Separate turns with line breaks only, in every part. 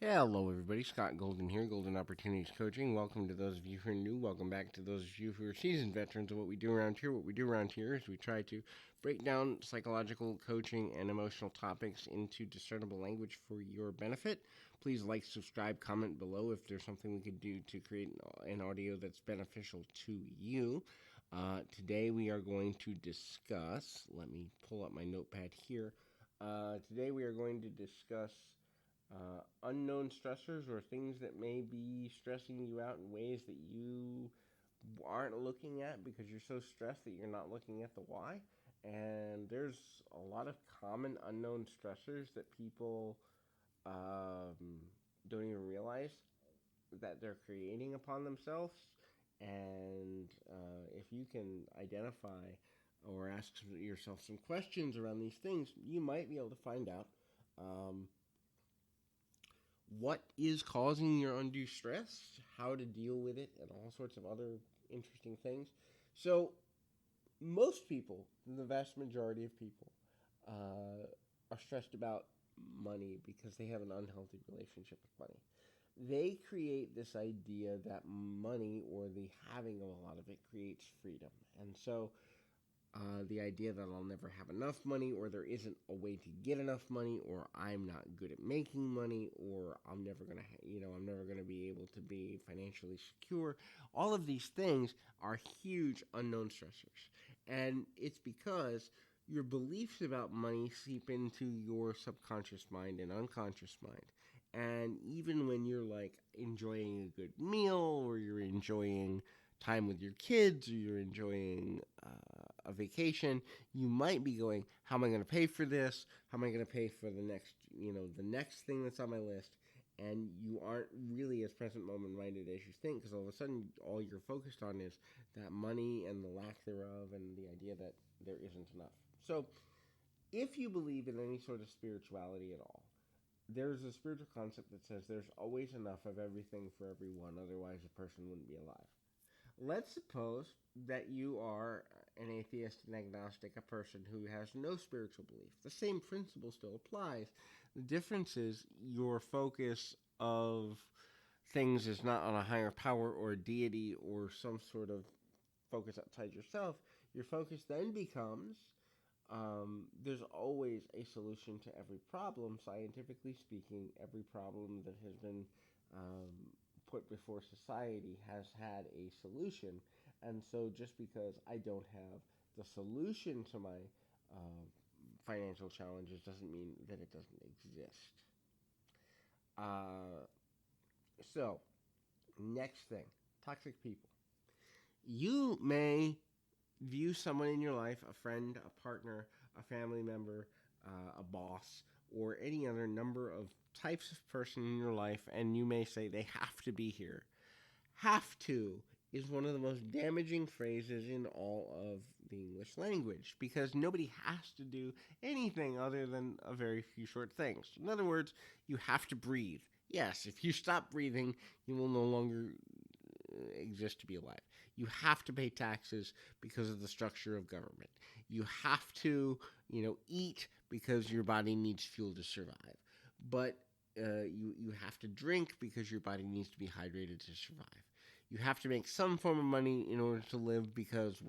Hello, everybody. Scott Golden here, Golden Opportunities Coaching. Welcome to those of you who are new. Welcome back to those of you who are seasoned veterans of what we do around here. What we do around here is we try to break down psychological coaching and emotional topics into discernible language for your benefit. Please like, subscribe, comment below if there's something we could do to create an audio that's beneficial to you. Today we are going to discuss, let me pull up my notepad here. Today we are going to discuss unknown stressors or things that may be stressing you out in ways that you aren't looking at because you're so stressed that you're not looking at the why. And there's a lot of common unknown stressors that people don't even realize that they're creating upon themselves. And if you can identify or ask yourself some questions around these things, you might be able to find out um, what is causing your undue stress, how to deal with it, and all sorts of other interesting things. So, most people, the vast majority of people, are stressed about money because they have an unhealthy relationship with money. They create this idea that money or the having of a lot of it creates freedom. And so the idea that I'll never have enough money, or there isn't a way to get enough money, or I'm not good at making money, or I'm never gonna be able to be financially secure. All of these things are huge unknown stressors, and it's because your beliefs about money seep into your subconscious mind and unconscious mind. And even when you're like enjoying a good meal, or you're enjoying time with your kids, or you're enjoying a vacation, you might be going, how am I going to pay for this? How am I going to pay for the next thing that's on my list? And you aren't really as present moment minded as you think, because all of a sudden all you're focused on is that money and the lack thereof and the idea that there isn't enough. So if you believe in any sort of spirituality at all, there's a spiritual concept that says there's always enough of everything for everyone, otherwise a person wouldn't be alive. Let's suppose that you are an atheist and agnostic, a person who has no spiritual belief. The same principle still applies. The difference is your focus of things is not on a higher power or a deity or some sort of focus outside yourself. Your focus then becomes there's always a solution to every problem. Scientifically speaking, every problem that has been um, put before society has had a solution. And so just because I don't have the solution to my uh, financial challenges doesn't mean that it doesn't exist. Uh, so, next thing, toxic people. You may view someone in your life, a friend, a partner, a family member, a boss, or any other number of types of person in your life, and you may say they have to be here. Have to is one of the most damaging phrases in all of the English language because nobody has to do anything other than a very few short things. In other words, you have to breathe. Yes, if you stop breathing, you will no longer exist to be alive. You have to pay taxes because of the structure of government. You have to, eat because your body needs fuel to survive. But you have to drink because your body needs to be hydrated to survive. You have to make some form of money in order to live because,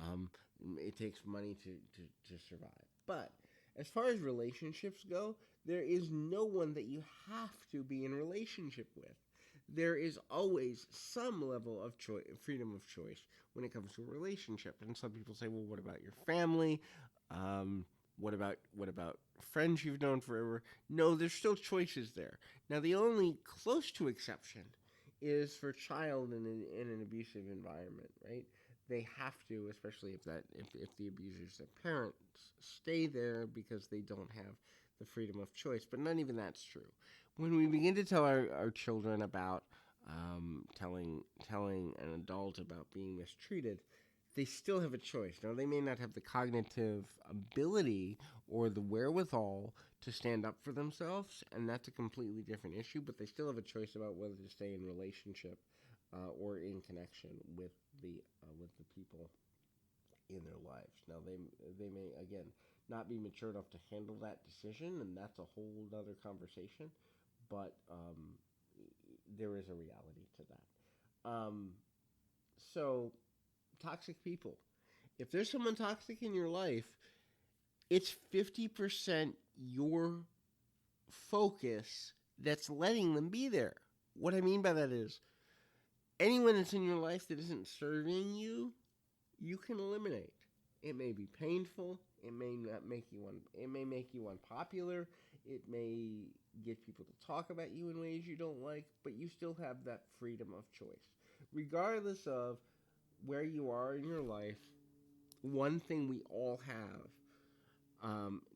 um, it takes money to survive. But as far as relationships go, there is no one that you have to be in relationship with. There is always some level of freedom of choice when it comes to a relationship. And some people say, well, what about your family? What about friends you've known forever? No, there's still choices there. Now, the only close to exception is for child in an abusive environment, right? They have to, especially if the abuser's their parents, stay there because they don't have the freedom of choice. But not even that's true. When we begin to tell our children about telling an adult about being mistreated, they still have a choice. Now, they may not have the cognitive ability or the wherewithal to stand up for themselves, and that's a completely different issue, but they still have a choice about whether to stay in relationship or in connection with the people in their lives. Now, they may, again, not be mature enough to handle that decision, and that's a whole other conversation, but there is a reality to that. So, toxic people. If there's someone toxic in your life, it's 50% your focus that's letting them be there. What I mean by that is anyone that's in your life that isn't serving you, you can eliminate. It may be painful. It may not make you it may make you unpopular. It may get people to talk about you in ways you don't like, but you still have that freedom of choice. Regardless of where you are in your life, one thing we all have,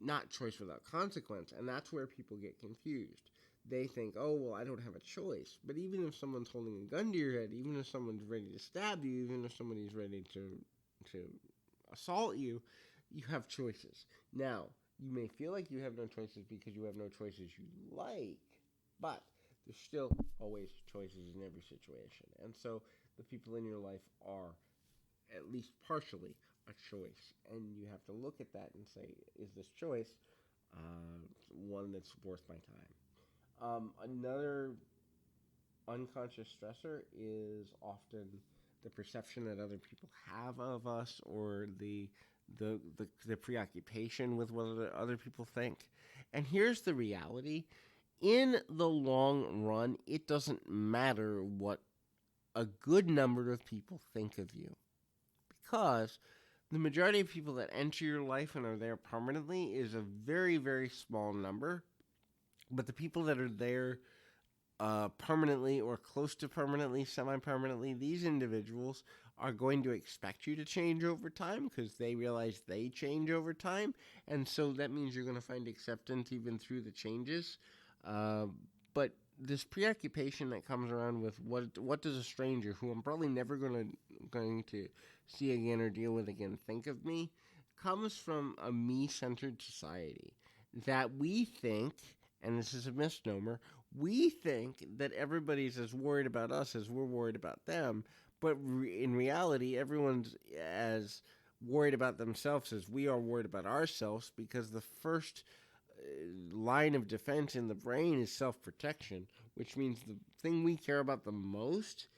not choice without consequence, and that's where people get confused. They think, oh, well, I don't have a choice. But even if someone's holding a gun to your head, even if someone's ready to stab you, even if somebody's ready to assault you, you have choices. Now, you may feel like you have no choices because you have no choices you like, but there's still always choices in every situation. And so the people in your life are at least partially a choice. And you have to look at that and say, is this choice one that's worth my time? Another unconscious stressor is often the perception that other people have of us, or the preoccupation with what other people think. And here's the reality. In the long run, it doesn't matter what a good number of people think of you, because the majority of people that enter your life and are there permanently is a very, very small number. But the people that are there permanently or close to permanently, semi-permanently, these individuals are going to expect you to change over time because they realize they change over time. And so that means you're going to find acceptance even through the changes. But this preoccupation that comes around with what does a stranger who I'm probably never going to see again or deal with again think of me, comes from a me-centered society that we think, and this is a misnomer, we think that everybody's as worried about us as we're worried about them, but in reality, everyone's as worried about themselves as we are worried about ourselves, because the first line of defense in the brain is self-protection, which means the thing we care about the most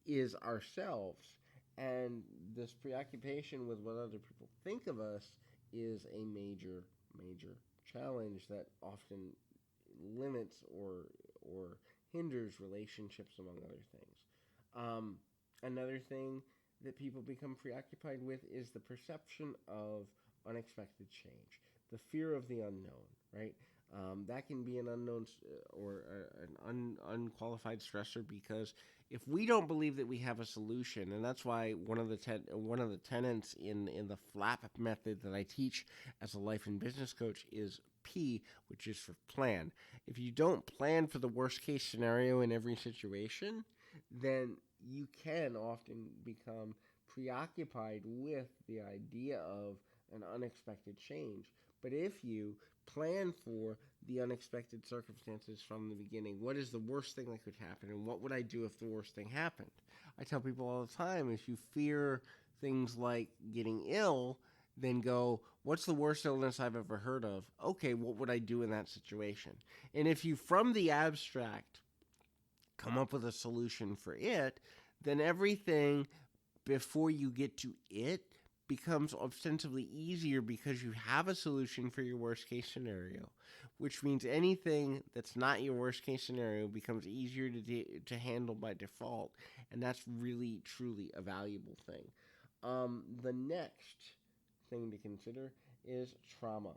is ourselves. And this preoccupation with what other people think of us is a major, major challenge that often limits or hinders relationships, among other things. Another thing that people become preoccupied with is the perception of unexpected change, the fear of the unknown, right? That can be an unknown or an unqualified stressor, because if we don't believe that we have a solution, and that's why one of the tenets in the FLAP method that I teach as a life and business coach is P, which is for plan. If you don't plan for the worst case scenario in every situation, then you can often become preoccupied with the idea of an unexpected change. But if you plan for the unexpected circumstances from the beginning, what is the worst thing that could happen, and what would I do if the worst thing happened? I tell people all the time, if you fear things like getting ill, then go, what's the worst illness I've ever heard of? Okay, what would I do in that situation? And if you, from the abstract, come up with a solution for it, then everything before you get to it becomes ostensibly easier because you have a solution for your worst case scenario, which means anything that's not your worst case scenario becomes easier to handle by default, and that's really, truly a valuable thing. The next thing to consider is trauma.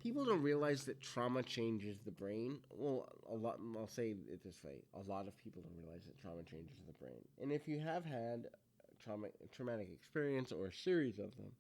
People don't realize that trauma changes the brain. Well, I'll say it this way. A lot of people don't realize that trauma changes the brain. And if you have had traumatic experience or a series of them,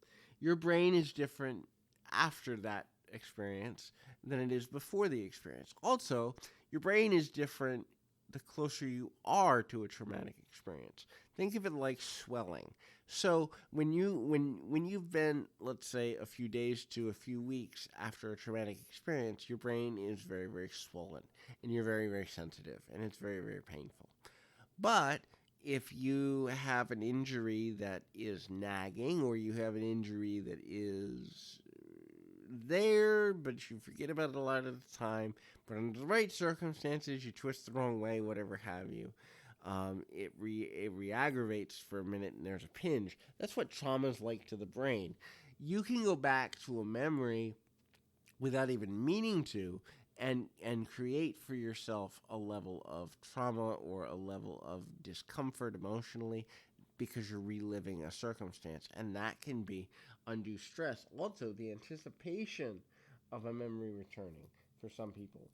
your brain is different after that experience than it is before the experience. Also, your brain is different the closer you are to a traumatic experience. Think of it like swelling. So when you've been, let's say, a few days to a few weeks after a traumatic experience, your brain is very, very swollen, and you're very, very sensitive, and it's very, very painful. But if you have an injury that is nagging, or you have an injury that is there, but you forget about it a lot of the time. But under the right circumstances, you twist the wrong way, whatever have you. It re-aggravates for a minute and there's a pinch. That's what trauma's like to the brain. You can go back to a memory without even meaning to and create for yourself a level of trauma or a level of discomfort emotionally because you're reliving a circumstance, and that can be undue stress. Also, the anticipation of a memory returning for some people,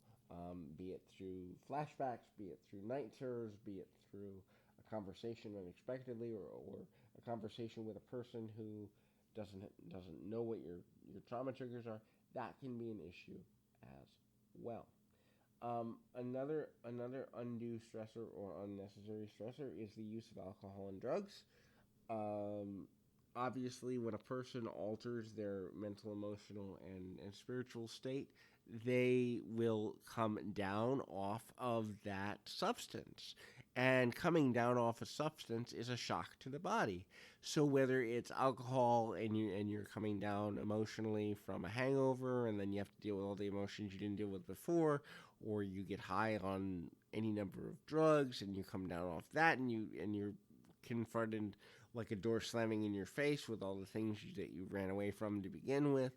be it through flashbacks, be it through night terrors, be it through a conversation unexpectedly, or a conversation with a person who doesn't know what your trauma triggers are. That can be an issue as well. Another undue stressor or unnecessary stressor is the use of alcohol and drugs. Um, Obviously, when a person alters their mental, emotional, and spiritual state, they will come down off of that substance. And coming down off a substance is a shock to the body. So whether it's alcohol and you're coming down emotionally from a hangover, and then you have to deal with all the emotions you didn't deal with before, or you get high on any number of drugs and you come down off that, and you're confronted like a door slamming in your face with all the things that you ran away from to begin with.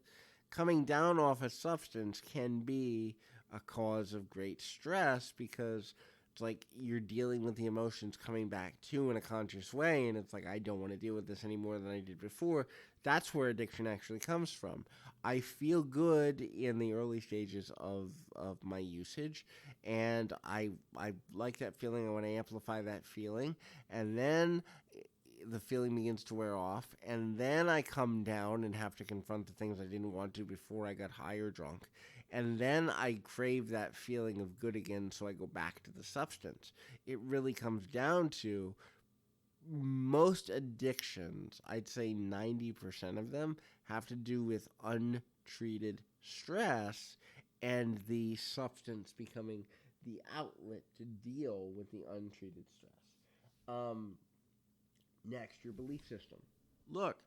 Coming down off a substance can be a cause of great stress because it's like you're dealing with the emotions coming back to in a conscious way, and it's like, I don't want to deal with this any more than I did before. That's where addiction actually comes from. I feel good in the early stages of my usage, and I like that feeling. I want to amplify that feeling, and then the feeling begins to wear off, and then I come down and have to confront the things I didn't want to before I got high or drunk. And then I crave that feeling of good again, so I go back to the substance. It really comes down to most addictions, I'd say 90% of them, have to do with untreated stress and the substance becoming the outlet to deal with the untreated stress. Next, your belief system. Look,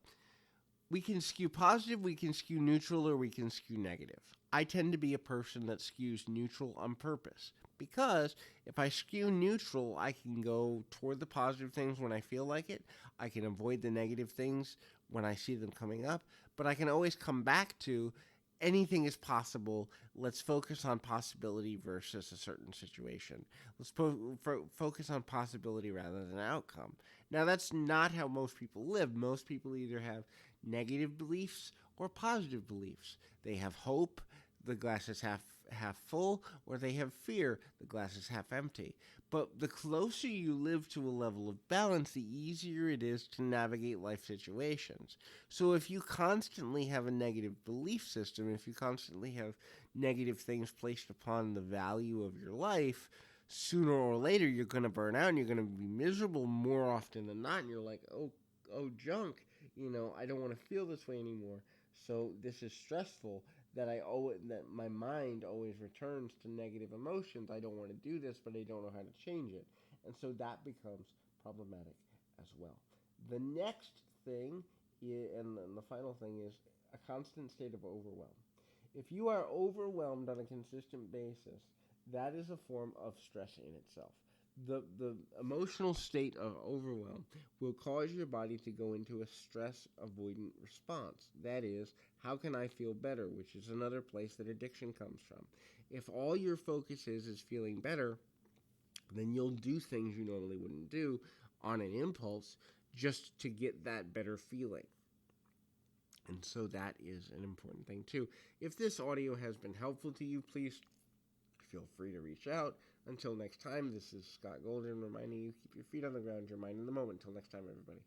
we can skew positive, we can skew neutral, or we can skew negative. I tend to be a person that skews neutral on purpose because if I skew neutral, I can go toward the positive things when I feel like it. I can avoid the negative things when I see them coming up, but I can always come back to anything is possible. Let's focus on possibility versus a certain situation. Let's focus on possibility rather than outcome. Now, that's not how most people live. Most people either have negative beliefs or positive beliefs. They have hope, the glass is half full, or they have fear, the glass is half empty. But the closer you live to a level of balance, the easier it is to navigate life situations. So if you constantly have a negative belief system, if you constantly have negative things placed upon the value of your life, sooner or later you're going to burn out and you're going to be miserable more often than not. And you're like, oh, junk, I don't want to feel this way anymore. So this is stressful that that my mind always returns to negative emotions. I don't want to do this, but I don't know how to change it. And so that becomes problematic as well. The next thing, and the final thing, is a constant state of overwhelm. If you are overwhelmed on a consistent basis, that is a form of stress in itself. The emotional state of overwhelm will cause your body to go into a stress avoidant response. That is, how can I feel better, which is another place that addiction comes from. If all your focus is feeling better, then you'll do things you normally wouldn't do on an impulse just to get that better feeling. And so that is an important thing too. If this audio has been helpful to you, please feel free to reach out. Until next time, this is Scott Golden reminding you, keep your feet on the ground, your mind in the moment. Until next time, everybody.